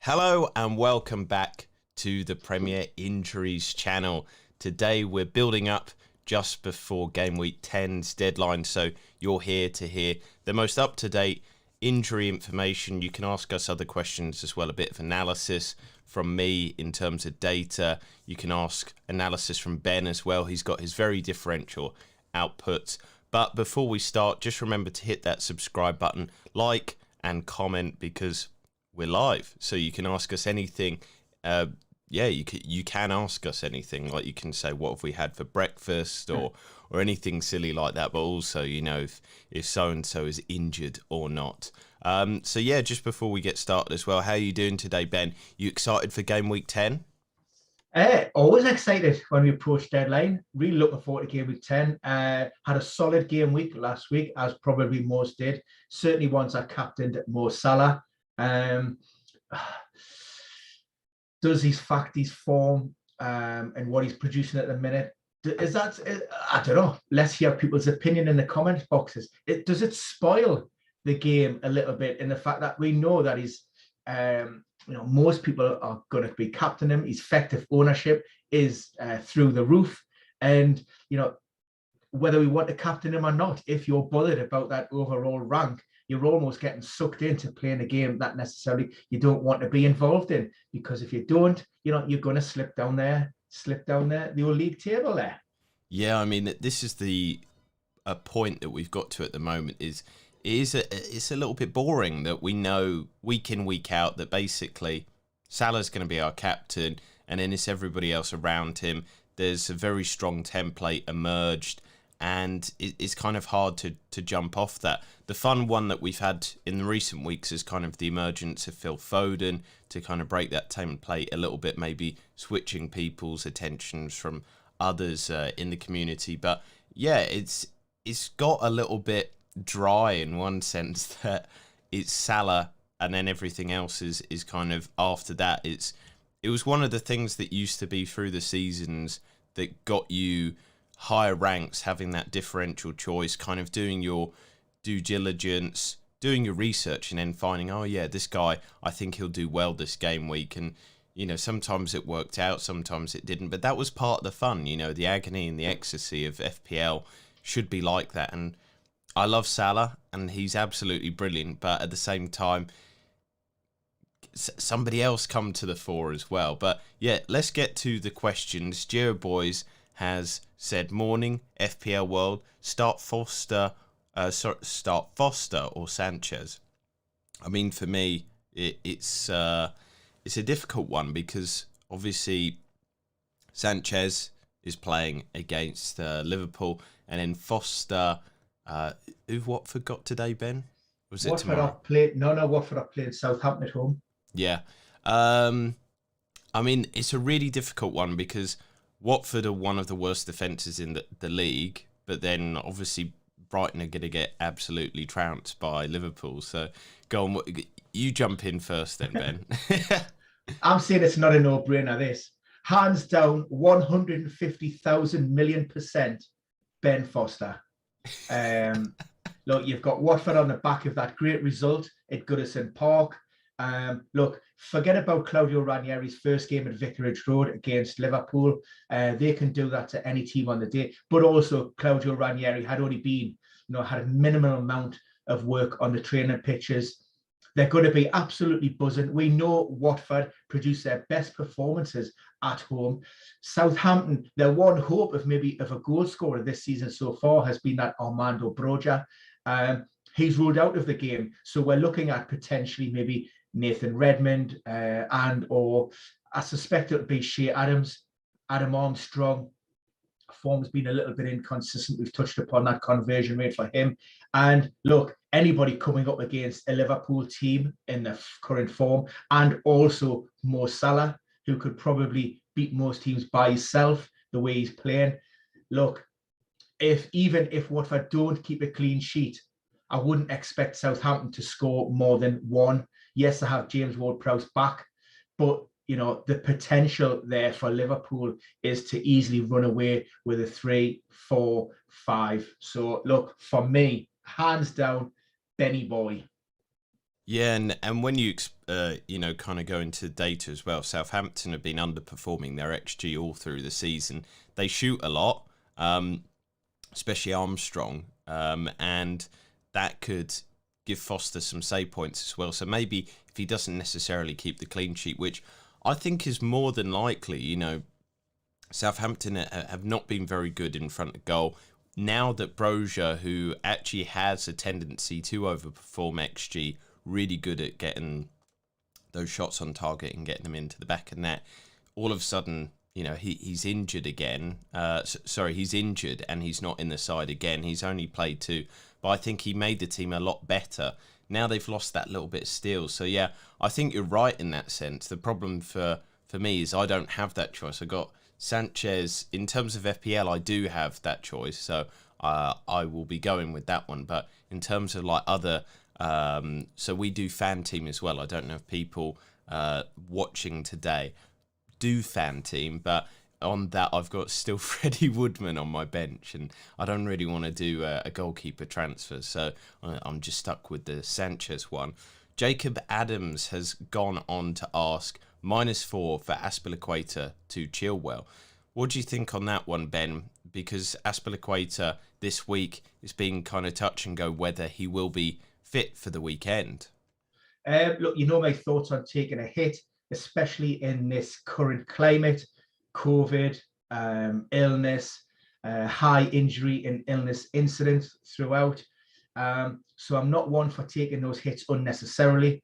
Hello and welcome back to the Premier Injuries channel. Today we're building up just before Gameweek 10's deadline, so you're here to hear the most up-to-date injury information. You can ask us other questions as well, a bit of analysis from me in terms of data. You can ask analysis from Ben as well. He's got his very differential outputs. But before we start, just remember to hit that subscribe button, like and comment, because we're live, so you can ask us anything. You can ask us anything. Like, you can say, what have we had for breakfast, or anything silly like that. But also, if so and so is injured or not. So yeah, just before we get started as well, how are you doing today, Ben? You excited for Game Week 10? Always excited when we approach deadline. Really looking forward to Game Week 10. Had a solid game week last week, as probably most did. Certainly once I captained Mo Salah. Does his form, and what he's producing at the minute, I don't know. Let's hear people's opinion in the comment boxes. Does it spoil the game a little bit in the fact that we know that he's, most people are going to be captaining him. His effective ownership is through the roof, and whether we want to captain him or not, if you're bothered about that overall rank, you're almost getting sucked into playing a game that necessarily you don't want to be involved in, because if you don't, you're going to slip down the old league table there. Yeah, I mean, this is a point that we've got to at the moment. It's a little bit boring that we know week in, week out that basically Salah's going to be our captain, and then it's everybody else around him. There's a very strong template emerged, and it's kind of hard to jump off that. The fun one that we've had in the recent weeks is kind of the emergence of Phil Foden to kind of break that template a little bit, maybe switching people's attentions from others in the community. But yeah, it's got a little bit dry in one sense that it's Salah and then everything else is kind of after that. It was one of the things that used to be through the seasons that got you higher ranks, having that differential choice, kind of doing your due diligence, doing your research, and then finding, oh yeah, this guy, I think he'll do well this game week. And sometimes it worked out, sometimes it didn't, but that was part of the fun. The agony and the ecstasy of FPL should be like that. And I love Salah, and he's absolutely brilliant, but at the same time, somebody else come to the fore as well. But yeah, let's get to the questions. Geo Boys has said, morning FPL world, start Foster or Sanchez. I mean, for me, it's a difficult one, because obviously Sanchez is playing against Liverpool, and then Foster. Who Watford got today, Ben? Was it tomorrow? Watford are playing Southampton at home. Yeah. I mean, it's a really difficult one, because Watford are one of the worst defences in the league, but then obviously Brighton are going to get absolutely trounced by Liverpool. So go on, you jump in first then, Ben. I'm saying it's not a no-brainer, this. Hands down, 150,000 million %, Ben Foster. Look, you've got Watford on the back of that great result at Goodison Park. Look, forget about Claudio Ranieri's first game at Vicarage Road against Liverpool. They can do that to any team on the day. But also, Claudio Ranieri had only been, had a minimal amount of work on the training pitches. They're going to be absolutely buzzing. We know Watford produce their best performances at home. Southampton, their one hope of a goal scorer this season so far has been that Armando Broja. He's ruled out of the game. So we're looking at potentially maybe Nathan Redmond or I suspect it would be Shea Adams, Adam Armstrong. Form's been a little bit inconsistent. We've touched upon that conversion rate for him. And look, anybody coming up against a Liverpool team in the current form, and also Mo Salah, who could probably beat most teams by himself the way he's playing. Look, even if Watford don't keep a clean sheet, I wouldn't expect Southampton to score more than one. Yes, I have James Ward-Prowse back, but the potential there for Liverpool is to easily run away with a 3-4-5. So look, for me, hands down, Benny Boy. Yeah, and when you kind of go into data as well, Southampton have been underperforming their XG all through the season. They shoot a lot, especially Armstrong, and that could give Foster some save points as well. So maybe if he doesn't necessarily keep the clean sheet, which I think is more than likely, Southampton have not been very good in front of goal. Now that Brozier, who actually has a tendency to overperform XG, really good at getting those shots on target and getting them into the back of the net, all of a sudden, he's injured again. He's injured and he's not in the side again. He's only played 2, but I think he made the team a lot better. Now they've lost that little bit of steel. So yeah, I think you're right in that sense. The problem for me is I don't have that choice. I got Sanchez. In terms of FPL, I do have that choice, so I will be going with that one. But in terms of like other, so we do fan team as well. I don't know if people watching today do fan team, but on that I've got still Freddie Woodman on my bench, and I don't really want to do a goalkeeper transfer, so I'm just stuck with the Sanchez one. Jacob Adams has gone on to ask -4 for Azpilicueta to Chilwell. What do you think on that one, Ben? Because Azpilicueta this week is being kind of touch and go whether he will be fit for the weekend. Look, my thoughts on taking a hit, especially in this current climate, COVID, illness, high injury and illness incidents throughout. So I'm not one for taking those hits unnecessarily.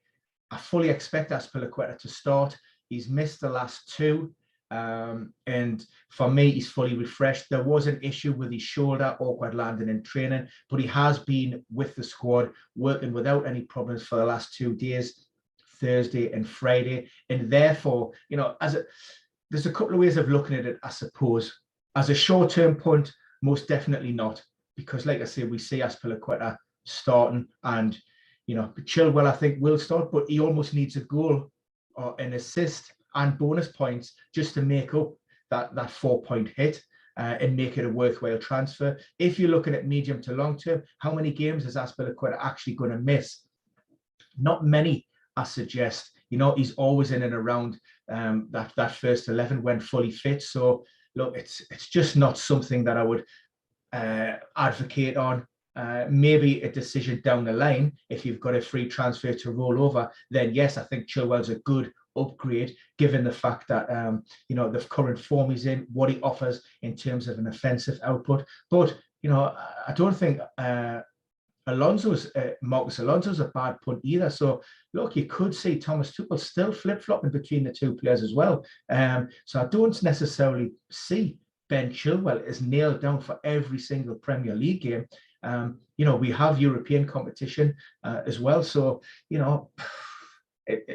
I fully expect Azpilicueta to start. He's missed the last 2. And for me, he's fully refreshed. There was an issue with his shoulder, awkward landing in training, but he has been with the squad working without any problems for the last 2 days, Thursday and Friday. And therefore, there's a couple of ways of looking at it, I suppose. As a short-term punt, most definitely not, because like I say, we see Azpilicueta starting, and Chilwell I think will start, but he almost needs a goal or an assist and bonus points just to make up that 4-point hit and make it a worthwhile transfer. If you're looking at medium to long term, how many games is Azpilicueta actually going to miss? Not many, I suggest. He's always in and around that first 11 when fully fit. So look, it's just not something that I would advocate on. Maybe a decision down the line, if you've got a free transfer to roll over, then yes, I think Chilwell's a good upgrade, given the fact that the current form he's in, what he offers in terms of an offensive output. But I don't think Marcus Alonso's a bad punt either. So look, you could see Thomas Tuchel still flip-flopping between the 2 players as well. So I don't necessarily see Ben Chilwell is nailed down for every single Premier League game. We have European competition as well. So,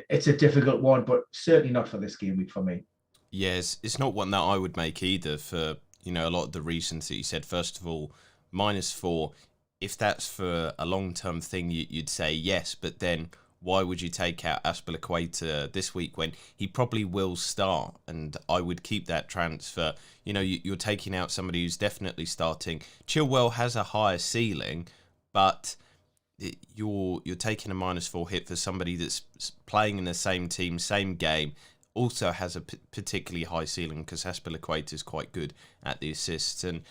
it's a difficult one, but certainly not for this game week for me. Yes, it's not one that I would make either for, a lot of the reasons that you said. First of all, -4, if that's for a long-term thing, you'd say yes, but then why would you take out Azpilicueta this week when he probably will start? And I would keep that transfer. You're taking out somebody who's definitely starting. Chilwell has a higher ceiling, but you're taking a -4 hit for somebody that's playing in the same team, same game, also has a particularly high ceiling, because Azpilicueta is quite good at the assists. And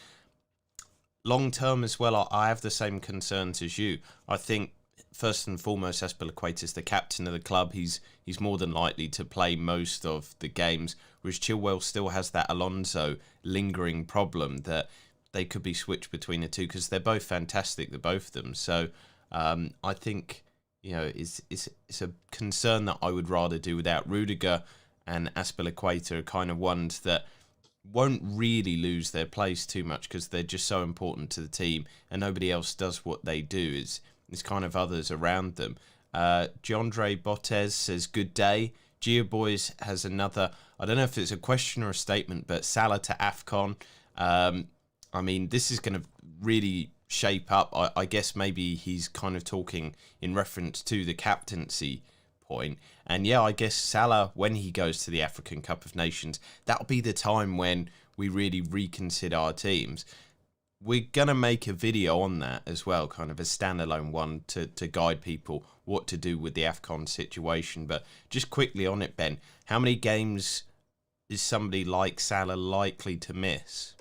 long term as well, I have the same concerns as you. I think first and foremost, Azpilicueta is the captain of the club. He's more than likely to play most of the games, whereas Chilwell still has that Alonso lingering problem that they could be switched between the two, because they're both fantastic, the both of them. So I think it's a concern that I would rather do without. Rudiger and Azpilicueta are kind of ones that won't really lose their place too much, because they're just so important to the team, and nobody else does what they do. It's kind of others around them. Jandre Botes says, good day. Gia Boys has another, I don't know if it's a question or a statement, but Salah to AFCON. This is going to really shape up. I guess maybe he's kind of talking in reference to the captaincy point. And yeah, I guess Salah, when he goes to the African Cup of Nations, that'll be the time when we really reconsider our teams. we're going to make a video on that as well, kind of a standalone one to guide people what to do with the AFCON situation. But just quickly on it, Ben, how many games is somebody like Salah likely to miss?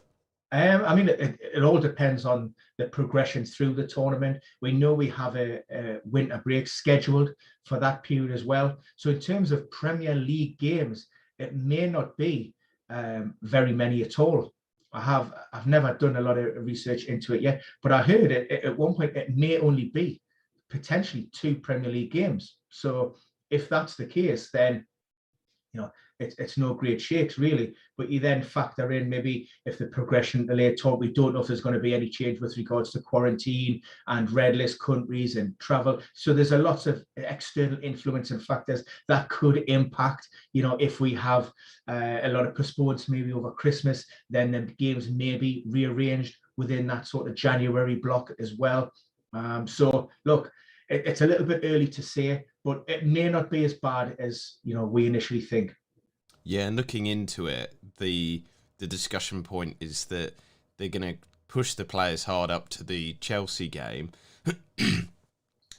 I mean, it all depends on the progression through the tournament. We know we have a winter break scheduled for that period as well. So in terms of Premier League games, it may not be very many at all. I've never done a lot of research into it yet, but I heard it at one point it may only be potentially 2 Premier League games. So if that's the case, then it's no great shakes really. But you then factor in maybe if the progression delayed talk, we don't know if there's going to be any change with regards to quarantine and red list countries and travel. So there's a lot of external influence and factors that could impact. If we have a lot of postponements maybe over Christmas, then the games may be rearranged within that sort of January block as well. So look, it's a little bit early to say, but it may not be as bad as we initially think. Yeah, and looking into it, the discussion point is that they're going to push the players hard up to the Chelsea game.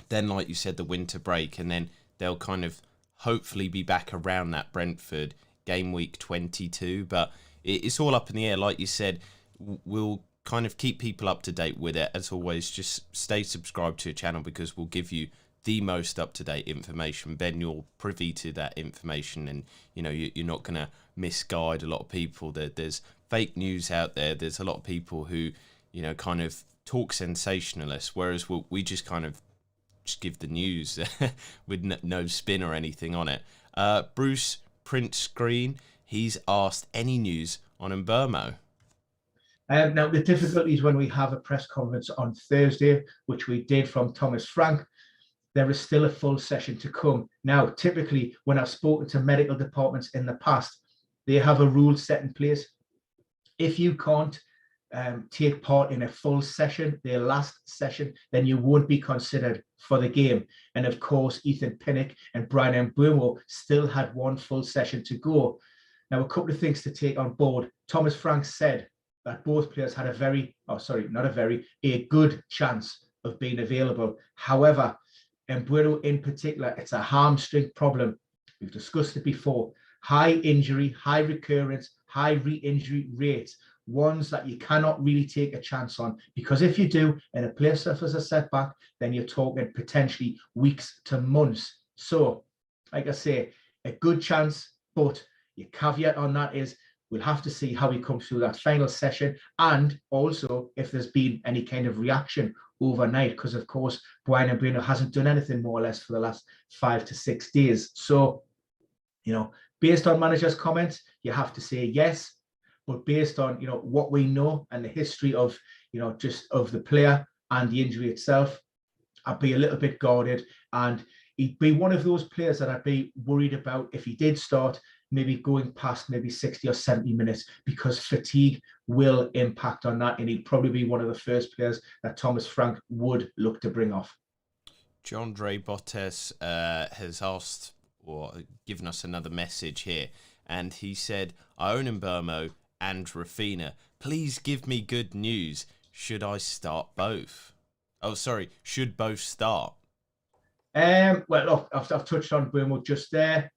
Then, like you said, the winter break, and then they'll kind of hopefully be back around that Brentford game week 22. But it's all up in the air. Like you said, we'll kind of keep people up to date with it. As always, just stay subscribed to your channel because we'll give you the most up-to-date information. Ben, you're privy to that information, and you're not going to misguide a lot of people. There's fake news out there. There's a lot of people who kind of talk sensationalist, whereas we just kind of just give the news with no spin or anything on it. Bruce Print Screen, he's asked any news on Mbeumo. Now the difficulties when we have a press conference on Thursday, which we did from Thomas Frank, there is still a full session to come. Now, typically, when I've spoken to medical departments in the past, they have a rule set in place. If you can't take part in a full session, their last session, then you won't be considered for the game. And of course, Ethan Pinnock and Bruyne Mbeumo still had one full session to go. Now, a couple of things to take on board. Thomas Frank said that both players had a good chance of being available. However, Mbeumo in particular, it's a hamstring problem. We've discussed it before. High injury, high recurrence, high re-injury rates, ones that you cannot really take a chance on, because if you do and a player suffers a setback, then you're talking potentially weeks to months. So, like I say, a good chance, but your caveat on that is we'll have to see how he comes through that final session, and also if there's been any kind of reaction overnight, because of course Bruyne Mbeumo hasn't done anything more or less for the last 5 to 6 days. So based on manager's comments, you have to say yes, but based on what we know and the history of just of the player and the injury itself, I'd be a little bit guarded, and he'd be one of those players that I'd be worried about if he did start maybe going past maybe 60 or 70 minutes, because fatigue will impact on that, and he'd probably be one of the first players that Thomas Frank would look to bring off. John Dre Bottes has asked or given us another message here, and he said, I own Mbeumo and Raphinha. Please give me good news. Should I start both? Oh, sorry, should both start? Well, look, I've touched on Mbeumo just there.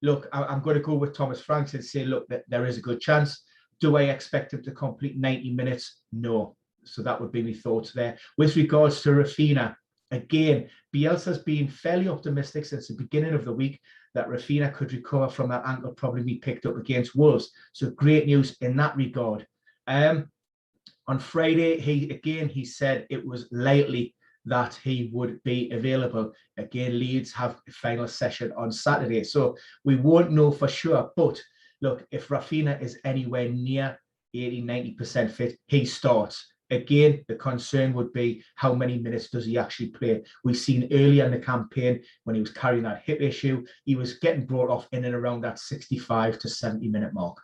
Look, I'm going to go with Thomas Frank and say, look, that there is a good chance. Do I expect him to complete 90 minutes? No. So that would be my thoughts there. With regards to Raphinha, again, Bielsa's been fairly optimistic since the beginning of the week that Raphinha could recover from that ankle problem he picked up against Wolves. So great news in that regard. On Friday, he said it was likely that he would be available. Again, Leeds have a final session on Saturday, so we won't know for sure. But look, if Raphinha is anywhere near 80-90% fit, he starts. Again, the concern would be how many minutes does he actually play? We've seen earlier in the campaign when he was carrying that hip issue, he was getting brought off in and around that 65 to 70 minute mark.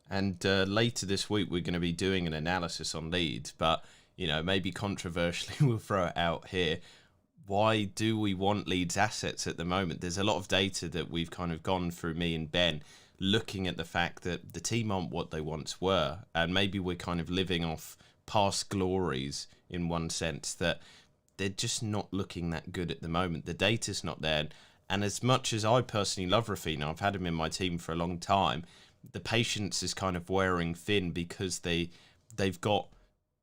And later this week, we're going to be doing an analysis on Leeds, but maybe controversially, we'll throw it out here. Why do we want Leeds assets at the moment? There's a lot of data that we've kind of gone through, me and Ben, looking at the fact that the team aren't what they once were, and maybe we're kind of living off past glories in one sense, that they're just not looking that good at the moment. The data's not there. And as much as I personally love Raphinha, I've had him in my team for a long time, the patience is kind of wearing thin because they've got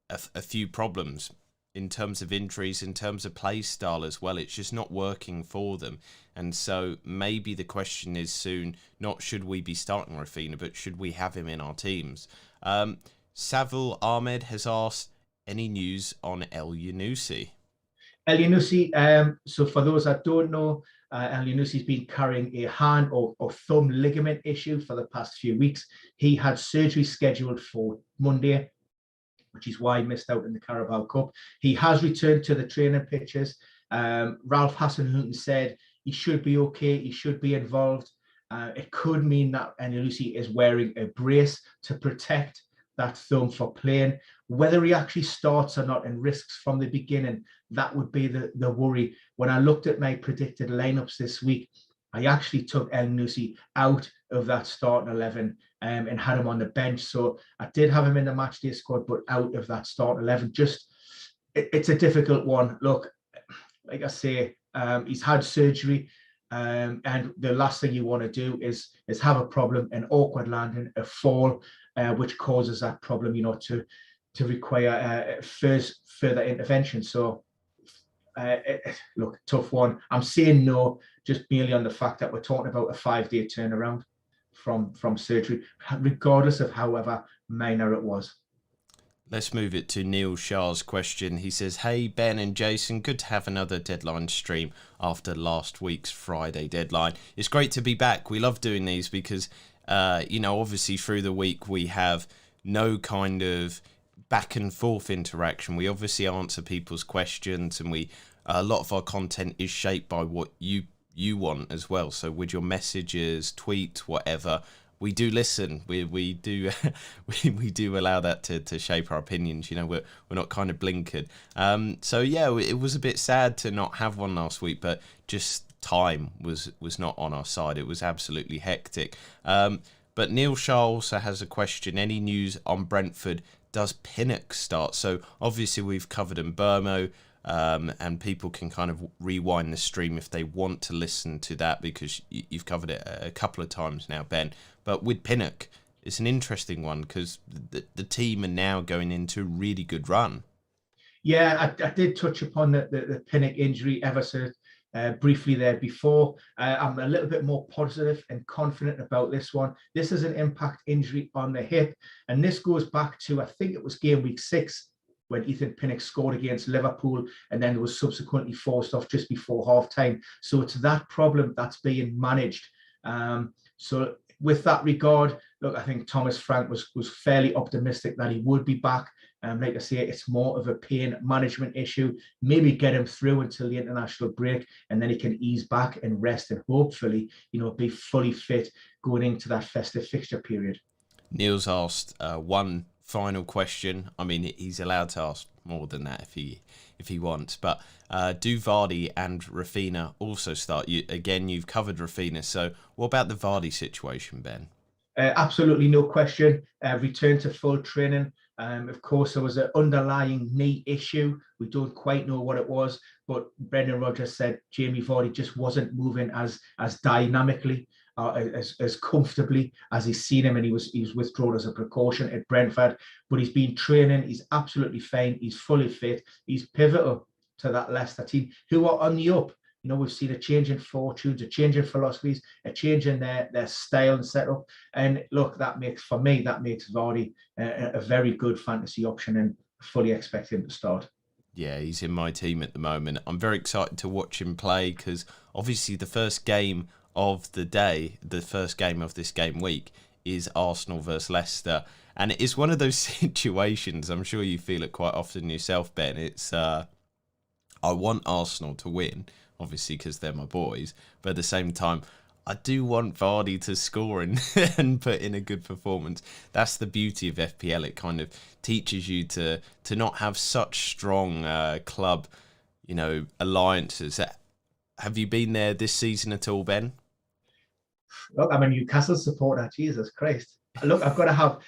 a few problems in terms of injuries, in terms of play style as well. It's just not working for them. And so maybe the question is soon, not should we be starting Raphinha, but should we have him in our teams? Savil Ahmed has asked, any news on El Yunusi? El Yunusi, so for those that don't know, El Yunusi's been carrying a hand or thumb ligament issue for the past few weeks. He had surgery scheduled for Monday, which is why he missed out in the Carabao Cup. He has returned to the training pitches. Ralph Hasenhüttl said he should be okay, he should be involved. It could mean that El Yunusi is wearing a brace to protect that thumb for playing. Whether he actually starts or not and risks from the beginning, that would be the worry. When I looked at my predicted lineups this week, I actually took El Yunusi out of that starting 11 and had him on the bench. So I did have him in the matchday squad, but out of that starting 11. Just, it's a difficult one. Look, like I say, he's had surgery. And the last thing you want to do is have a problem, an awkward landing, a fall, which causes that problem, to require further intervention. So, look, tough one. I'm saying no, just merely on the fact that we're talking about a 5-day turnaround from surgery, regardless of however minor it was. Let's move it to Neil Shah's question. He says, hey, Ben and Jason, good to have another deadline stream after last week's Friday deadline. It's great to be back. We love doing these because, obviously through the week we have no kind of back and forth interaction. We obviously answer people's questions, and a lot of our content is shaped by what you want as well. So with your messages, tweets, whatever, we do listen. We do we do allow that to shape our opinions. We're not kind of blinkered. So yeah, it was a bit sad to not have one last week, but just time was not on our side. It was absolutely hectic. But Neil Shaw also has a question. Any news on Brentford? Does Pinnock start? So obviously we've covered Mbermo, and people can kind of rewind the stream if they want to listen to that, because you've covered it a couple of times now, Ben. But with Pinnock, it's an interesting one because the team are now going into a really good run. Yeah, I did touch upon the Pinnock injury ever so briefly there before. I'm a little bit more positive and confident about this one. This is an impact injury on the hip, and this goes back to, I think it was game week 6, when Ethan Pinnock scored against Liverpool and then was subsequently forced off just before half-time. So it's that problem that's being managed. So with that regard, look, I think Thomas Frank was fairly optimistic that he would be back. Like I say, it's more of a pain management issue. Maybe get him through until the international break, and then he can ease back and rest and hopefully, be fully fit going into that festive fixture period. Neil's asked one final question. I mean, he's allowed to ask more than that if he wants. But do Vardy and Raphinha also start? You've covered Raphinha. So what about the Vardy situation, Ben? Absolutely no question. Return to full training. Of course, there was an underlying knee issue. We don't quite know what it was, but Brendan Rodgers said Jamie Vardy just wasn't moving as dynamically, as comfortably as he's seen him, and he was withdrawn as a precaution at Brentford. But he's been training. He's absolutely fine. He's fully fit. He's pivotal to that Leicester team, who are on the up. We've seen a change in fortunes, a change in philosophies, a change in their style and setup. And look, that makes Vardy a very good fantasy option, and fully expect him to start. Yeah, he's in my team at the moment. I'm very excited to watch him play because obviously the first game of the day, the first game of this game week, is Arsenal versus Leicester. And it's one of those situations, I'm sure you feel it quite often yourself, Ben. It's, I want Arsenal to win, obviously because they're my boys, but at the same time I do want Vardy to score and put in a good performance. That's the beauty of FPL. It kind of teaches you to not have such strong club alliances. Have you been there this season at all, Ben? Look, I'm a Newcastle supporter. Jesus Christ. Look,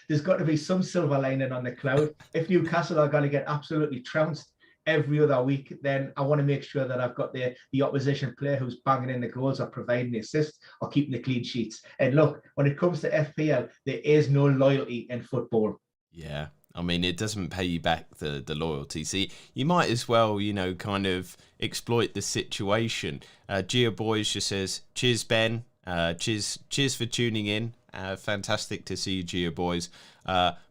there's got to be some silver lining on the cloud. If Newcastle are going to get absolutely trounced every other week, then I want to make sure that I've got the opposition player who's banging in the goals or providing the assists or keeping the clean sheets. And look, when it comes to FPL, there is no loyalty in football. Yeah. I mean, it doesn't pay you back the loyalty. See, you might as well, kind of exploit the situation. Gia Boys just says, cheers, Ben. Cheers for tuning in. Fantastic to see you, Gia Boys.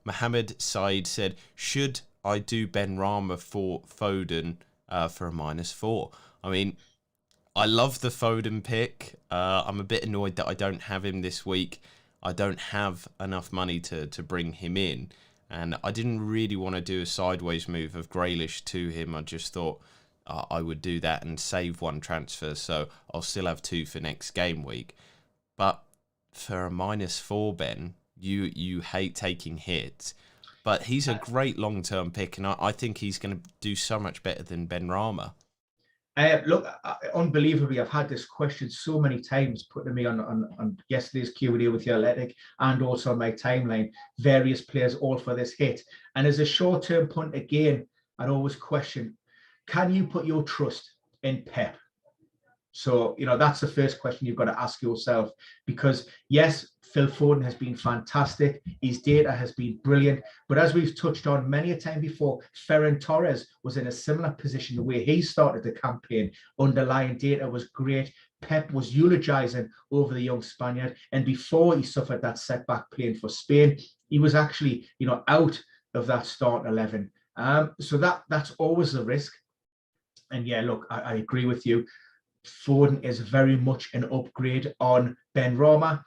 Mohammed Said said, should I do Benrahma for Foden for a -4? I mean, I love the Foden pick. I'm a bit annoyed that I don't have him this week. I don't have enough money to bring him in. And I didn't really want to do a sideways move of Grealish to him. I just thought I would do that and save one transfer. So I'll still have 2 for next game week. But for a -4, Ben, you hate taking hits. But he's a great long-term pick. And I think he's going to do so much better than Benrahma. Look, unbelievably, I've had this question so many times put to me on yesterday's Q&A with the Athletic and also on my timeline, various players all for this hit. And as a short-term punt, again, I'd always question, can you put your trust in Pep? So, that's the first question you've got to ask yourself, because yes, Phil Foden has been fantastic. His data has been brilliant. But as we've touched on many a time before, Ferran Torres was in a similar position. The way he started the campaign, underlying data was great. Pep was eulogizing over the young Spaniard. And before he suffered that setback playing for Spain, he was actually, out of that start 11. So that's always a risk. And yeah, look, I agree with you. Foden is very much an upgrade on Benrahma.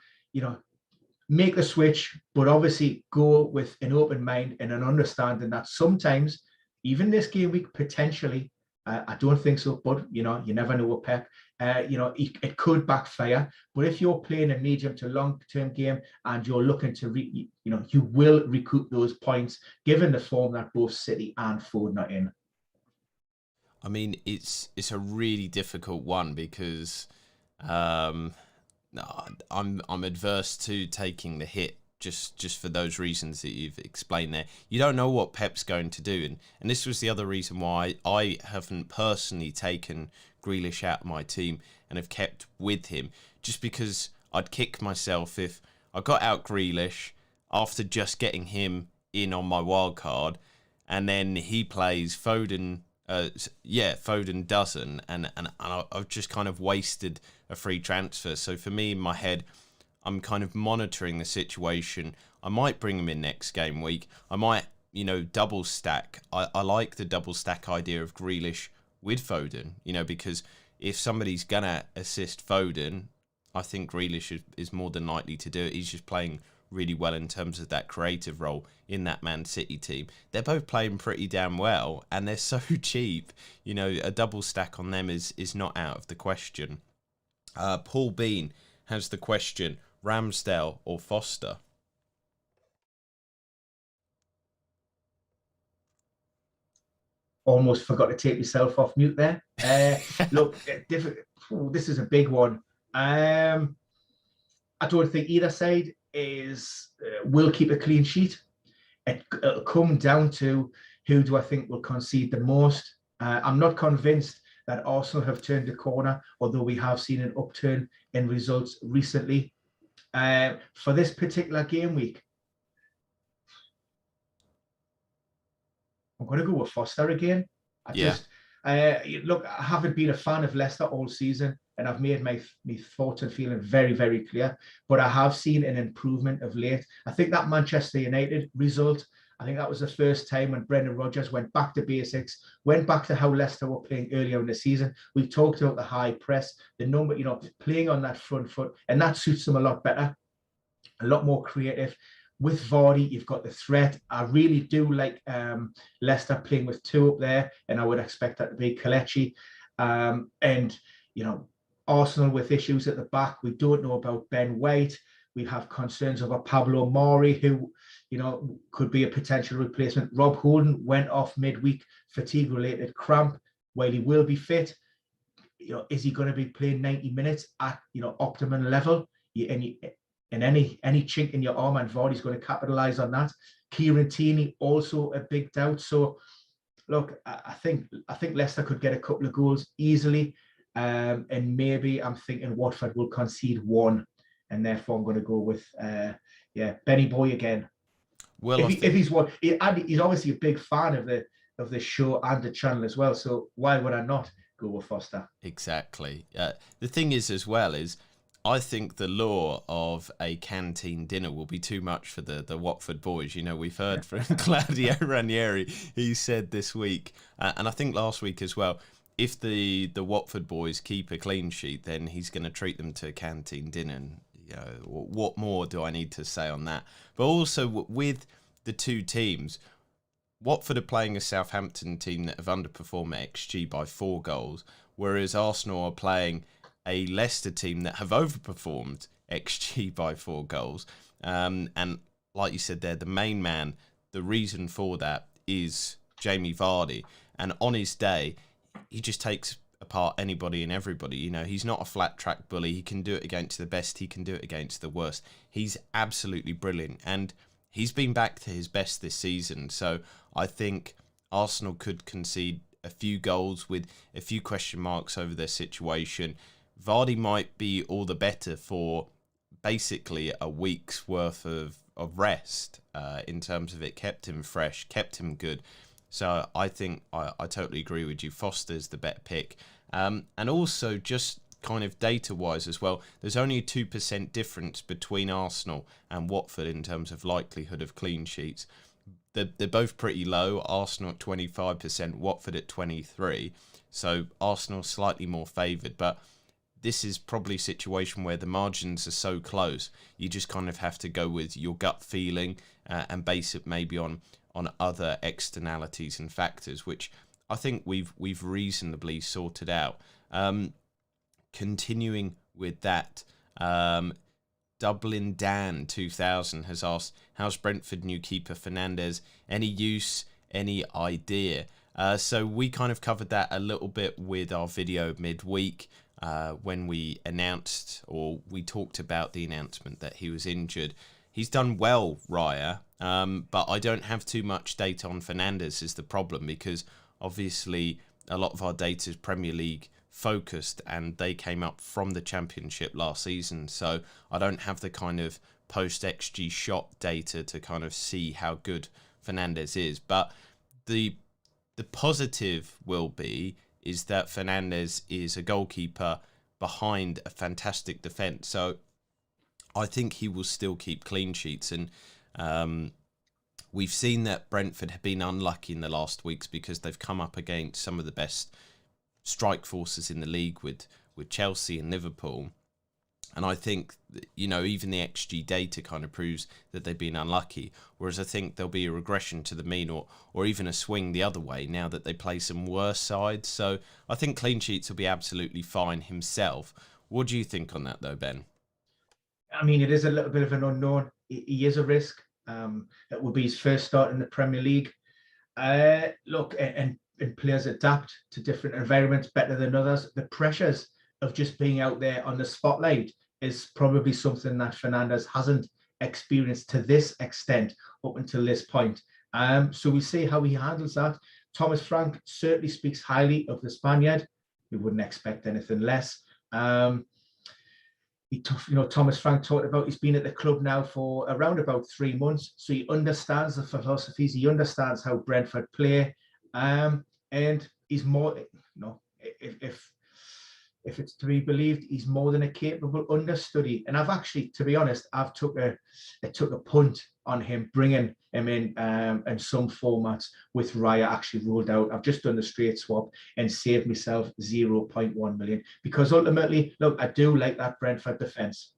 Make the switch, but obviously go with an open mind and an understanding that sometimes, even this game week, potentially, I don't think so, but you never know with Pep. It could backfire. But if you're playing a medium to long-term game and you're looking to, you will recoup those points given the form that both City and Foden are in. I mean, it's a really difficult one because I'm adverse to taking the hit just for those reasons that you've explained there. You don't know what Pep's going to do, and this was the other reason why I haven't personally taken Grealish out of my team and have kept with him, just because I'd kick myself if I got out Grealish after just getting him in on my wild card, and then he plays Foden. Foden doesn't, and I've just kind of wasted a free transfer. So for me, in my head, I'm kind of monitoring the situation. I might bring him in next game week. I might, double stack. I like the double stack idea of Grealish with Foden, because if somebody's gonna assist Foden, I think Grealish is more than likely to do it. He's just playing really well in terms of that creative role in that Man City team. They're both playing pretty damn well, and they're so cheap. A double stack on them is not out of the question. Paul Bean has the question, Ramsdale or Foster? Almost forgot to take yourself off mute there. Look, this is a big one. I don't think either side will keep a clean sheet. It'll come down to who do I think will concede the most. I'm not convinced that Arsenal have turned the corner, although we have seen an upturn in results recently. For this particular game week, I'm going to go with Foster again. Look, I haven't been a fan of Leicester all season, and I've made my thoughts and feeling very, very clear. But I have seen an improvement of late. I think that Manchester United result, I think that was the first time when Brendan Rodgers went back to basics, went back to how Leicester were playing earlier in the season. We've talked about the high press, the number, playing on that front foot, and that suits them a lot better, a lot more creative. With Vardy, you've got the threat. I really do like Leicester playing with 2 up there, and I would expect that to be Kelechi. Arsenal with issues at the back. We don't know about Ben White. We have concerns over Pablo Mari, who, could be a potential replacement. Rob Holding went off midweek, fatigue-related cramp. While he will be fit, is he going to be playing 90 minutes at, optimum level? and any chink in your arm, and Vardy's going to capitalise on that. Kieran Tierney also a big doubt. So look, I think Leicester could get a couple of goals easily, and maybe I'm thinking Watford will concede one, and therefore I'm going to go with Benny Boy again. Well, if he's one, he's obviously a big fan of the show and the channel as well. So why would I not go with Foster? Exactly. The thing is, as well, is I think the lure of a canteen dinner will be too much for the Watford boys. You know, we've heard from Claudio Ranieri. He said this week, and I think last week as well, if the Watford boys keep a clean sheet, then he's going to treat them to a canteen dinner. And, you know, what more do I need to say on that? But also with the two teams, Watford are playing a Southampton team that have underperformed XG by 4 goals, whereas Arsenal are playing a Leicester team that have overperformed XG by 4 goals. And like you said there, the main man, the reason for that is Jamie Vardy. And on his day, he just takes apart anybody and everybody. You know, he's not a flat track bully. He can do it against the best. He can do it against the worst. He's absolutely brilliant. And he's been back to his best this season. So I think Arsenal could concede a few goals with a few question marks over their situation. Vardy might be all the better for basically a week's worth of rest in terms of it. Kept him fresh, kept him good. So I think I totally agree with you. Foster's the better pick. And also just kind of data-wise as well, there's only a 2% difference between Arsenal and Watford in terms of likelihood of clean sheets. They're both pretty low. Arsenal at 25%, Watford at 23%. So Arsenal slightly more favoured, but this is probably a situation where the margins are so close, you just kind of have to go with your gut feeling and base it maybe on other externalities and factors, which I think we've reasonably sorted out. Continuing with that, Dublin Dan 2000 has asked, how's Brentford new keeper Fernandez? Any use, any idea? So we kind of covered that a little bit with our video midweek when we announced, or we talked about the announcement that he was injured. He's done well, Raya, but I don't have too much data on Fernandez is the problem, because obviously a lot of our data is Premier League focused and they came up from the Championship last season. So I don't have the kind of post-XG shot data to kind of see how good Fernandez is. But the positive will be is that Fernandez is a goalkeeper behind a fantastic defence. So I think he will still keep clean sheets. And we've seen that Brentford have been unlucky in the last weeks because they've come up against some of the best strike forces in the league with Chelsea and Liverpool. And I think, you know, even the XG data kind of proves that they've been unlucky. Whereas I think there'll be a regression to the mean or even a swing the other way now that they play some worse sides. So I think clean sheets will be absolutely fine himself. What do you think on that though, Ben? I mean, it is a little bit of an unknown. He is a risk. It will be his first start in the Premier League. Look, and players adapt to different environments better than others. The pressures of just being out there on the spotlight is probably something that Fernandez hasn't experienced to this extent up until this point. So we see how he handles that. Thomas Frank certainly speaks highly of the Spaniard. We wouldn't expect anything less. Thomas Frank talked about he's been at the club now for around about 3 months, so he understands the philosophies, he understands how Brentford play, and he's more, if it's to be believed, he's more than a capable understudy. And I've actually, to be honest, I've took a punt on him, bringing him in some formats with Raya actually ruled out. I've just done the straight swap and saved myself 0.1 million because ultimately, look, I do like that Brentford defence.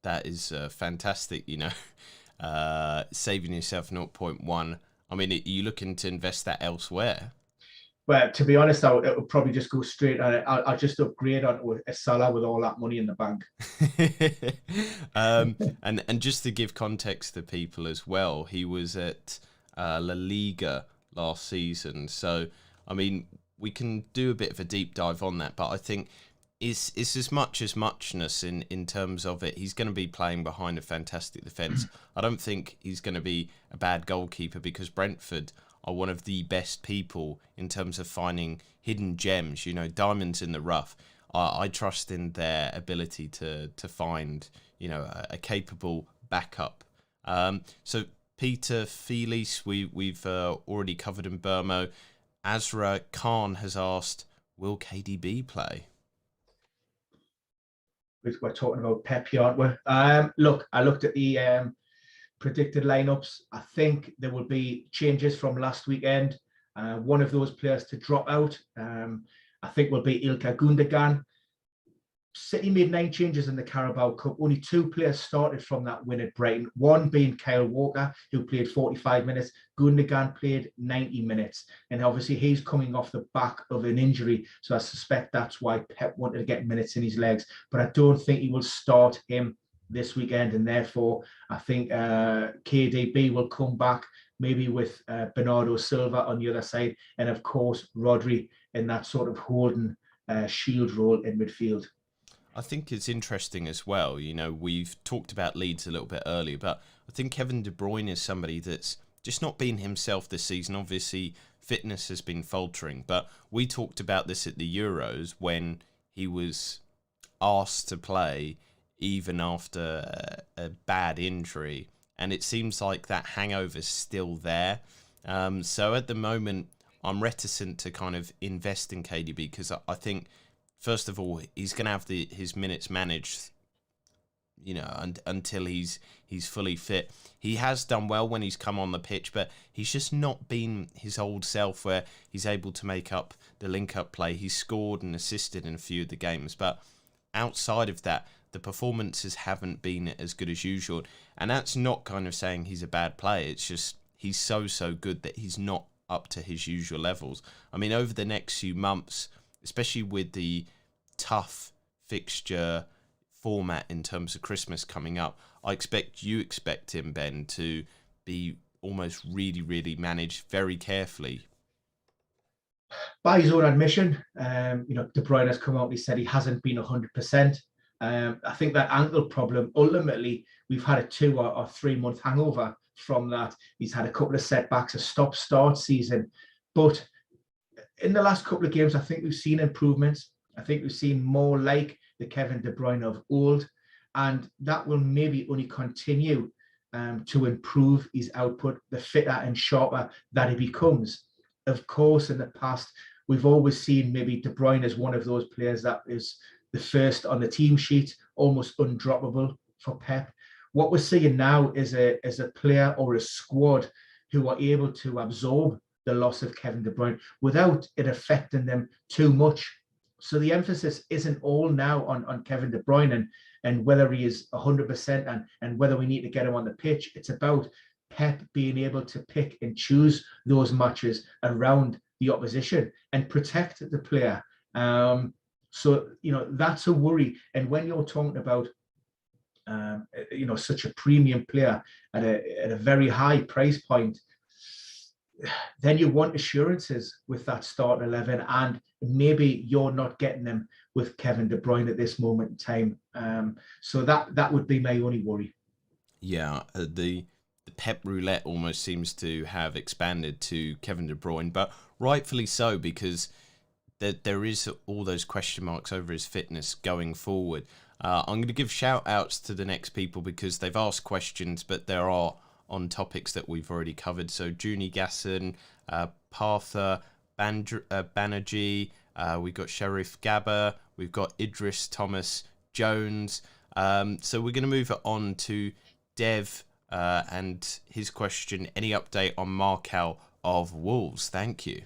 That is fantastic, saving yourself 0.1. I mean, are you looking to invest that elsewhere? Well, to be honest, it would probably just go straight on it. I'll just upgrade onto a Salah with all that money in the bank. And just to give context to people as well, he was at La Liga last season. So, I mean, we can do a bit of a deep dive on that. But I think it's as much as muchness in terms of it. He's going to be playing behind a fantastic defence. I don't think he's going to be a bad goalkeeper because Brentford are one of the best people in terms of finding hidden gems, diamonds in the rough. I trust in their ability to find, a capable backup. So Peter Felice, we've already covered in Burmo. Azra Khan has asked, will KDB play? We're talking about Pep here, aren't we? Look, I looked at the predicted lineups. I think there will be changes from last weekend. One of those players to drop out, I think, will be Ilkay Gundogan. City made 9 changes in the Carabao Cup. Only 2 players started from that win at Brighton. One being Kyle Walker, who played 45 minutes. Gundogan played 90 minutes. And obviously he's coming off the back of an injury. So I suspect that's why Pep wanted to get minutes in his legs. But I don't think he will start him this weekend. And therefore, I think KDB will come back, maybe with Bernardo Silva on the other side. And of course, Rodri in that sort of holding shield role in midfield. I think it's interesting as well. We've talked about Leeds a little bit earlier, but I think Kevin De Bruyne is somebody that's just not been himself this season. Obviously, fitness has been faltering, but we talked about this at the Euros when he was asked to play even after a bad injury, and it seems like that hangover's still there. So at the moment, I'm reticent to kind of invest in KDB because I think, first of all, he's going to have his minutes managed, until he's fully fit. He has done well when he's come on the pitch, but he's just not been his old self where he's able to make up the link-up play. He's scored and assisted in a few of the games, but outside of that, the performances haven't been as good as usual. And that's not kind of saying he's a bad player. It's just he's so good that he's not up to his usual levels. I mean, over the next few months, especially with the tough fixture format in terms of Christmas coming up, I expect him, Ben, to be almost really managed very carefully. By his own admission, De Bruyne has come out and he said he hasn't been 100%. I think that ankle problem, ultimately, we've had a 2 or 3 month hangover from that. He's had a couple of setbacks, a stop-start season. But in the last couple of games, I think we've seen improvements. I think we've seen more like the Kevin De Bruyne of old. And that will maybe only continue to improve his output, the fitter and sharper that he becomes. Of course, in the past, we've always seen maybe De Bruyne as one of those players that is the first on the team sheet, almost undroppable for Pep. What we're seeing now is a player or a squad who are able to absorb the loss of Kevin De Bruyne without it affecting them too much. So the emphasis isn't all now on Kevin De Bruyne and whether he is 100% and whether we need to get him on the pitch. It's about Pep being able to pick and choose those matches around the opposition and protect the player. So, that's a worry. And when you're talking about, such a premium player at a very high price point, then you want assurances with that start 11, and maybe you're not getting them with Kevin De Bruyne at this moment in time. So that would be my only worry. Yeah, the Pep roulette almost seems to have expanded to Kevin De Bruyne, but rightfully so, because there is all those question marks over his fitness going forward. I'm going to give shout outs to the next people because they've asked questions, but there are on topics that we've already covered. So Junie Gasson, Partha Banerjee, we've got Sheriff Gabba, we've got Idris Thomas Jones. So we're going to move it on to Dev and his question. Any update on Markel of Wolves? Thank you.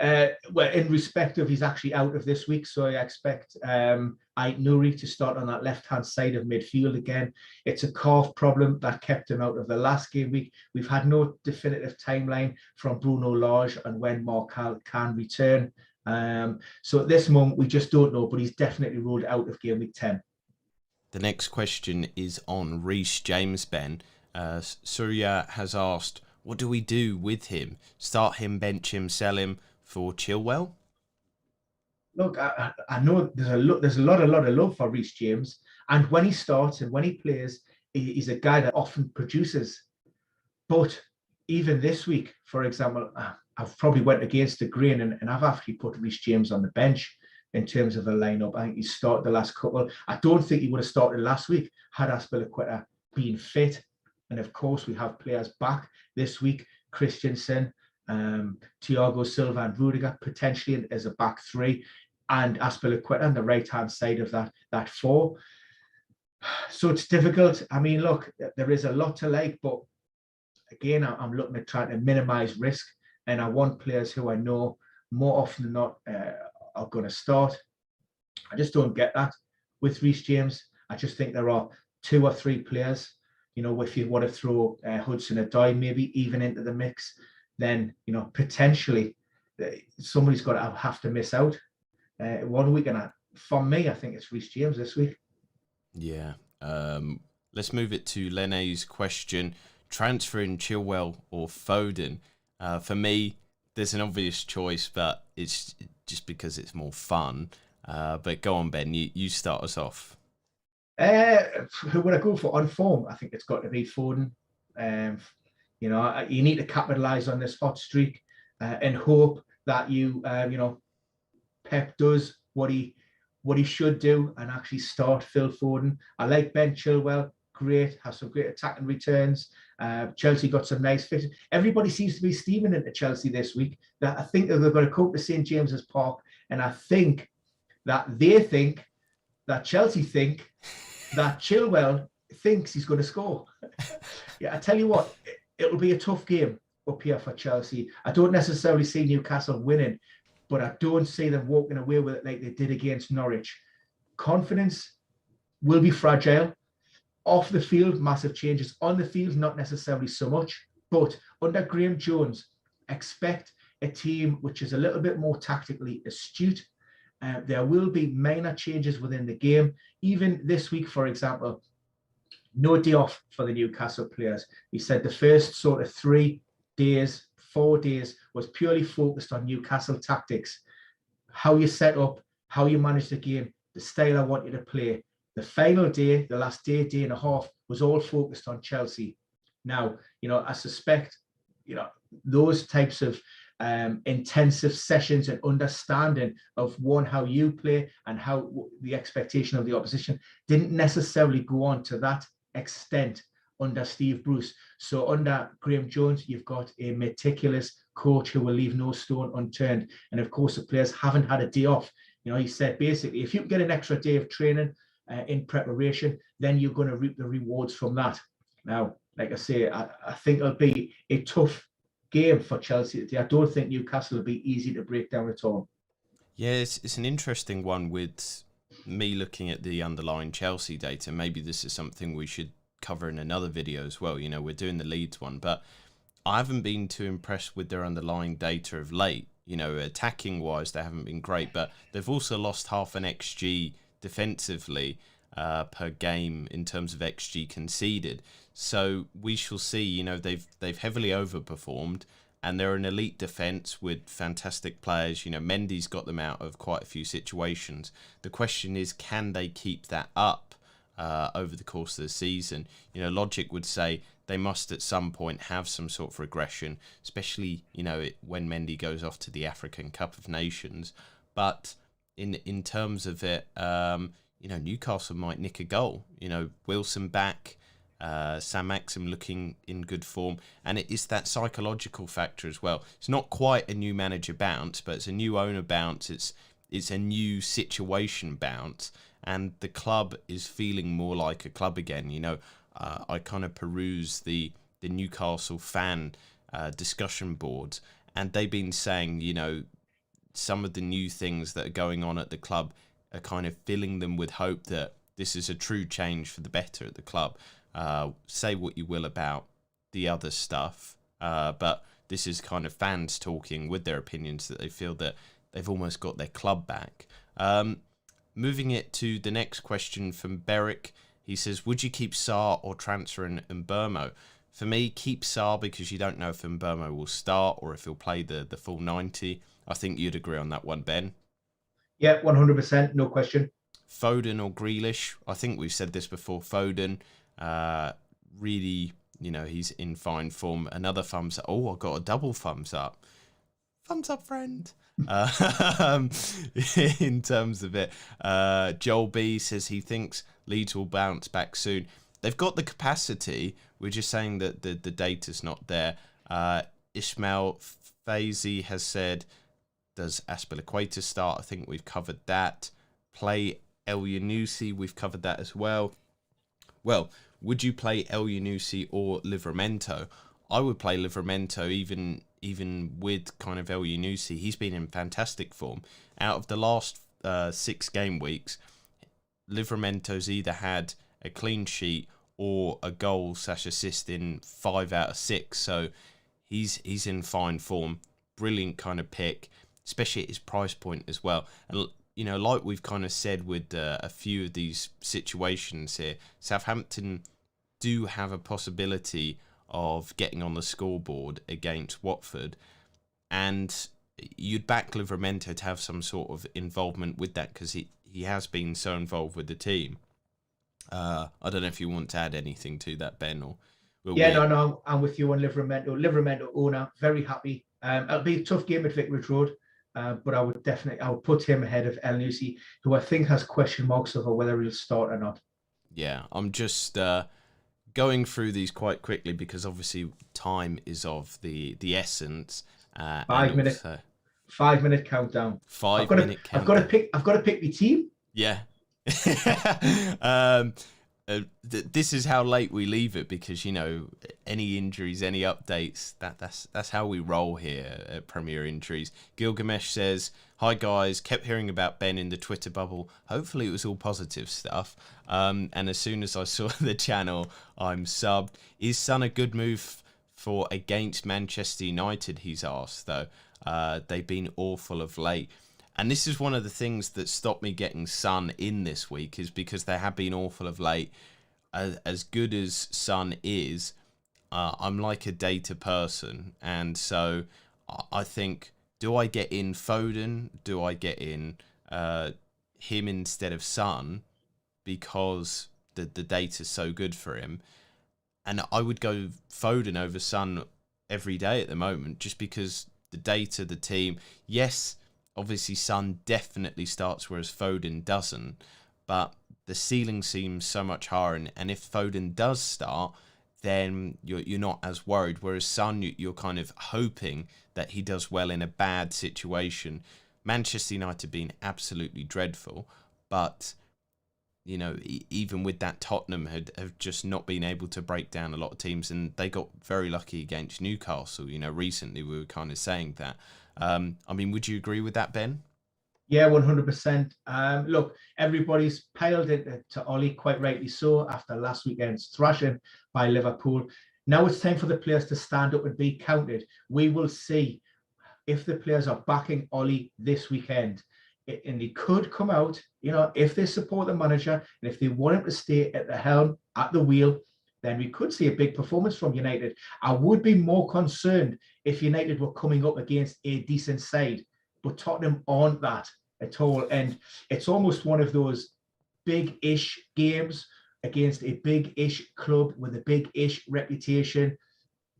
Well, in respect of he's actually out of this week, so I expect Dinnery to start on that left-hand side of midfield again. It's a calf problem that kept him out of the last game week. We've had no definitive timeline from Bruno Lage on when Markel can return. So at this moment, we just don't know, but he's definitely ruled out of game week 10. The next question is on Reece James, Ben. Surya has asked, what do we do with him? Start him, bench him, sell him for Chilwell? look, I know there's a lot of love for Reece James, and when he starts and when he plays, he's a guy that often produces. But even this week, for example, I've probably went against the grain, and I've actually put Reece James on the bench in terms of a lineup. I think he started the last couple. I don't think he would have started last week had Aspilicueta been fit. And of course, we have players back this week: Christensen, Thiago Silva, and Rudiger potentially as a back three, and Aspilicueta on the right hand side of that four. So it's difficult. I mean, look, there is a lot to like, but again, I'm looking at trying to minimize risk, and I want players who I know more often than not are going to start. I just don't get that with Reece James. I just think there are 2 or 3 players. If you want to throw Hudson-Odoi maybe even into the mix, then potentially somebody's got to have to miss out. What are we gonna? For me, I think it's Reece James this week. Yeah. Let's move it to Lene's question. Transferring Chilwell or Foden? For me, there's an obvious choice, but it's just because it's more fun. But go on, Ben. You start us off. Who would I go for on form? I think it's got to be Foden. You need to capitalise on this hot streak and hope that Pep does what he should do and actually start Phil Foden. I like Ben Chilwell. Great, has some great attacking returns. Chelsea got some nice fit. Everybody seems to be steaming into Chelsea this week. That I think they're going to come to St James's Park, and I think that Chelsea think that Chilwell thinks he's going to score. Yeah, I tell you what, it'll be a tough game up here for Chelsea. I don't necessarily see Newcastle winning, but I don't see them walking away with it like they did against Norwich. Confidence will be fragile. Off the field, massive changes. On the field, not necessarily so much. But under Graham Jones, expect a team which is a little bit more tactically astute. There will be minor changes within the game. Even this week, for example, no day off for the Newcastle players. He said the first sort of 4 days was purely focused on Newcastle tactics, how you set up, how you manage the game, the style I want you to play. The final day, the last day and a half, was all focused on Chelsea. Now, I suspect, those types of intensive sessions and understanding of how you play and how the expectation of the opposition didn't necessarily go on to that extent under Steve Bruce. So under Graham Jones, you've got a meticulous coach who will leave no stone unturned. And of course, the players haven't had a day off. He said basically, if you get an extra day of training in preparation, then you're going to reap the rewards from that. Now, like I say, I think it'll be a tough game for Chelsea today. I don't think Newcastle will be easy to break down at all. Yeah, it's an interesting one with me looking at the underlying Chelsea data. Maybe this is something we should cover in another video as well. We're doing the Leeds one, but I haven't been too impressed with their underlying data of late. Attacking wise, they haven't been great, but they've also lost half an XG defensively per game in terms of XG conceded. So we shall see. They've heavily overperformed, and they're an elite defence with fantastic players. Mendy's got them out of quite a few situations. The question is, can they keep that up over the course of the season? Logic would say they must at some point have some sort of regression, especially when Mendy goes off to the African Cup of Nations. But in terms of it, Newcastle might nick a goal. Wilson back, Sam Maxim looking in good form, and it is that psychological factor as well. It's not quite a new manager bounce, but it's a new owner bounce. It's a new situation bounce, and the club is feeling more like a club again. I kind of peruse the Newcastle fan discussion boards, and they've been saying, some of the new things that are going on at the club are kind of filling them with hope that this is a true change for the better at the club. Say what you will about the other stuff, but this is kind of fans talking with their opinions that they feel that they've almost got their club back. Moving it to the next question from Beric. He says, would you keep Sarr or transfer in Mbeumo? For me, keep Sarr because you don't know if Mbeumo will start or if he'll play the full 90. I think you'd agree on that one, Ben. Yeah, 100%, no question. Foden or Grealish? I think we've said this before. Foden, really, he's in fine form. Another thumbs up. Oh, I got a double thumbs up. Thumbs up, friend. In terms of it, Joel B says he thinks Leeds will bounce back soon. They've got the capacity. We're just saying that the data's not there. Ismail Fazi has said, does Aspilicueta start? I think we've covered that. Play El Yunusi, we've covered that as well. Well, would you play El Yunusi or Livramento? I would play Livramento even with kind of El Yunusi. He's been in fantastic form. Out of the last 6 game weeks, Livramento's either had a clean sheet or a goal/assist in 5 out of 6. So he's in fine form. Brilliant kind of pick, especially at his price point as well. And like we've kind of said with a few of these situations here, Southampton do have a possibility of getting on the scoreboard against Watford, and you'd back Livramento to have some sort of involvement with that because he has been so involved with the team. I don't know if you want to add anything to that, Ben, or no, I'm with you on Livramento. Livramento owner, very happy. It'll be a tough game at Vicarage Road, but I would put him ahead of El Yunusi, who I think has question marks over whether he'll start or not. Yeah, I'm just going through these quite quickly because obviously time is of the essence. 5 minute countdown. 5 minute countdown. I've got to pick my team. Yeah. This is how late we leave it because any injuries, any updates, that's how we roll here at Premier Injuries. Gilgamesh says, hi guys, kept hearing about Ben in the Twitter bubble. Hopefully it was all positive stuff. And as soon as I saw the channel, I'm subbed. Is Son a good move for against Manchester United? He's asked though. They've been awful of late. And this is one of the things that stopped me getting Son in this week, is because they have been awful of late. As good as Son is, I'm like a data person. And so I think, do I get in Foden? Do I get in him instead of Son? Because the data's so good for him. And I would go Foden over Son every day at the moment, just because the data, the team, yes, obviously Son definitely starts, whereas Foden doesn't. But the ceiling seems so much higher, and if Foden does start, then you're not as worried. Whereas Son, you're kind of hoping that he does well in a bad situation. Manchester United been absolutely dreadful, but even with that, Tottenham have just not been able to break down a lot of teams, and they got very lucky against Newcastle. Recently we were kind of saying that. Would you agree with that, Ben? Yeah, 100%. Look, everybody's piled into Ollie, quite rightly so, after last weekend's thrashing by Liverpool. Now it's time for the players to stand up and be counted. We will see if the players are backing Ollie this weekend. And they could come out, if they support the manager and if they want him to stay at the helm, at the wheel, then we could see a big performance from United. I would be more concerned if United were coming up against a decent side, but Tottenham aren't that at all. And it's almost one of those big-ish games against a big-ish club with a big-ish reputation,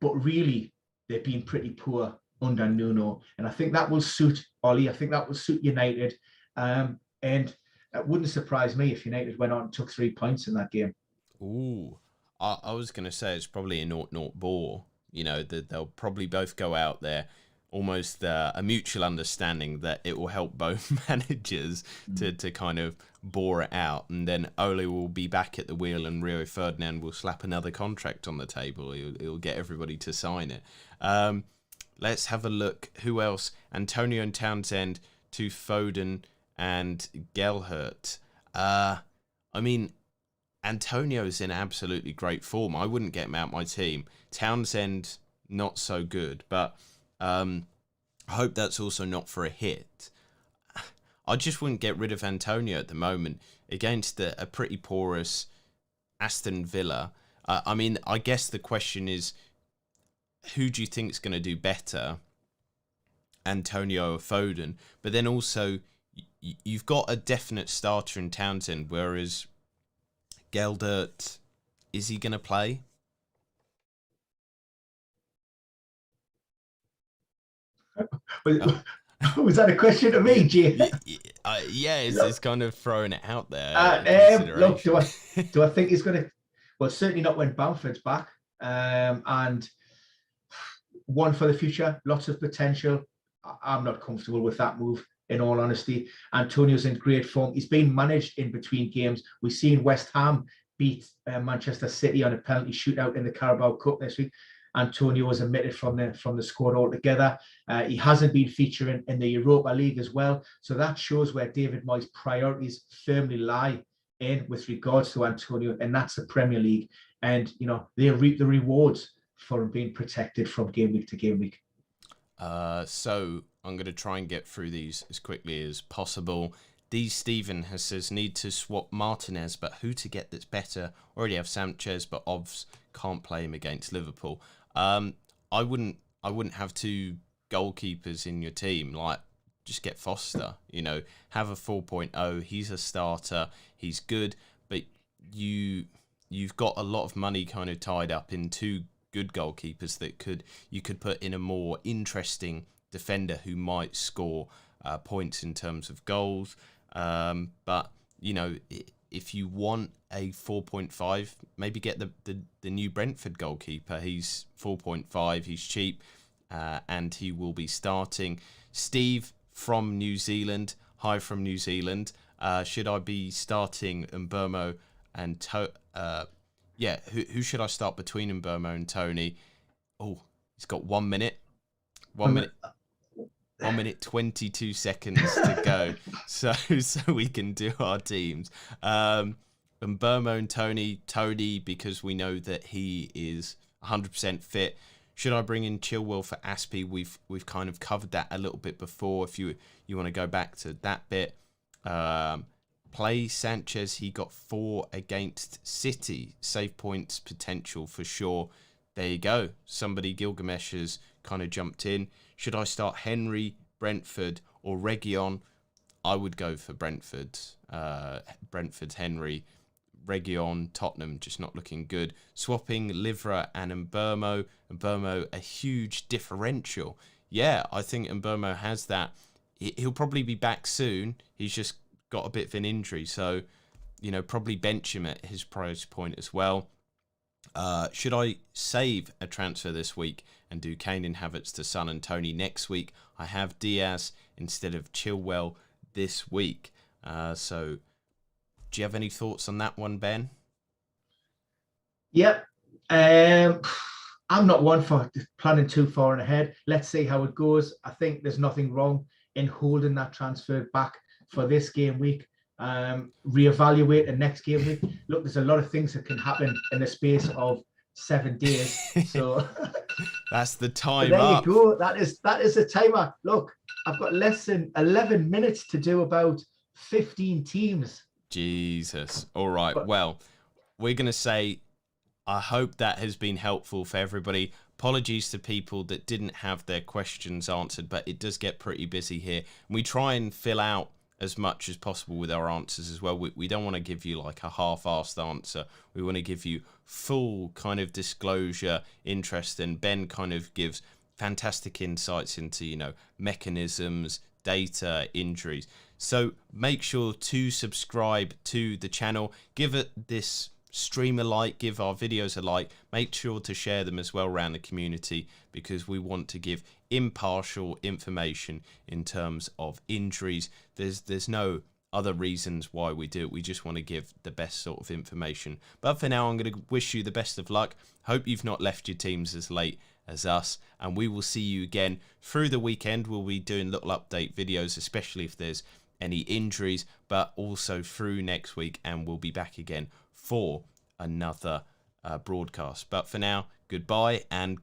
but really they've been pretty poor under Nuno. And I think that will suit Ollie. I think that will suit United. And it wouldn't surprise me if United went on and took 3 points in that game. Ooh. I was going to say it's probably a 0-0 ball. They'll probably both go out there, almost a mutual understanding that it will help both managers to kind of bore it out. And then Ole will be back at the wheel and Rio Ferdinand will slap another contract on the table. He'll get everybody to sign it. Let's have a look. Who else? Antonio and Townsend to Foden and Gelhert. Antonio's in absolutely great form. I wouldn't get him out my team. Townsend, not so good. But I hope that's also not for a hit. I just wouldn't get rid of Antonio at the moment against a pretty porous Aston Villa. I guess the question is, who do you think is going to do better, Antonio or Foden? But then also, you've got a definite starter in Townsend, whereas Geldert, is he going to play? Was, was that a question to me, Jay? Yeah, it's kind of throwing it out there. Look, do I think he's going to? Well, certainly not when Bamford's back. And one for the future, lots of potential. I'm not comfortable with that move, in all honesty. Antonio's in great form. He's been managed in between games. We've seen West Ham beat Manchester City on a penalty shootout in the Carabao Cup this week. Antonio was omitted from the squad altogether. He hasn't been featuring in the Europa League as well. So that shows where David Moyes' priorities firmly lie in with regards to Antonio, and that's the Premier League. And, they reap the rewards for being protected from game week to game week. So I'm going to try and get through these as quickly as possible. D. Stephen says, need to swap Martinez, but who to get that's better? Already have Sanchez, but Ovs can't play him against Liverpool. I wouldn't have two goalkeepers in your team. Like, just get Foster. Have a 4.0. He's a starter. He's good, but you've got a lot of money kind of tied up in two good goalkeepers that you could put in a more interesting defender who might score points in terms of goals. But if you want a 4.5, maybe get the new Brentford goalkeeper. He's 4.5. He's cheap, and he will be starting. Steve from New Zealand. Hi from New Zealand. Should I be starting Mbeumo and who should I start between Mbeumo and Tony? Oh, he's got 1 minute. 1 minute. 1 minute 22 seconds to go, so we can do our teams. Mbeumo and Tony, because we know that he is 100% fit. Should I bring in Chilwell for Aspie? We've kind of covered that a little bit before. If you want to go back to that bit, play Sanchez. He got 4 against City. Save points potential for sure. There you go. Somebody, Gilgamesh, has kind of jumped in. Should I start Henry, Brentford, or Reguilon? I would go for Brentford. Brentford's Henry. Reguilon, Tottenham, just not looking good. Swapping Livra and Mbeumo. Mbeumo, a huge differential. Yeah, I think Mbeumo has that. He'll probably be back soon. He's just got a bit of an injury. So, probably bench him at his price point as well. Should I save a transfer this week and do Kane and Havertz to Son and Tony next week? I have Diaz instead of Chilwell this week. So, do you have any thoughts on that one, Ben? Yep. I'm not one for planning too far ahead. Let's see how it goes. I think there's nothing wrong in holding that transfer back for this game week. Reevaluate the next game week. Look, there's a lot of things that can happen in the space of 7 days. So that's the time. There you go. That is the timer. Look, I've got less than 11 minutes to do about 15 teams. Jesus. All right. Well, we're going to say, I hope that has been helpful for everybody. Apologies to people that didn't have their questions answered, but it does get pretty busy here. We try and fill out as much as possible with our answers as well. We don't want to give you like a half-assed answer. We want to give you full kind of disclosure, interest, and Ben kind of gives fantastic insights into, mechanisms, data, injuries. So make sure to subscribe to the channel. Give it this stream a like, give our videos a like. Make sure to share them as well around the community, because we want to give impartial information in terms of injuries. There's no other reasons why we do it. We just want to give the best sort of information. But for now, I'm going to wish you the best of luck. Hope you've not left your teams as late as us, and we will see you again through the weekend. We'll be doing little update videos, especially if there's any injuries, but also through next week, and we'll be back again for another broadcast. But for now, goodbye and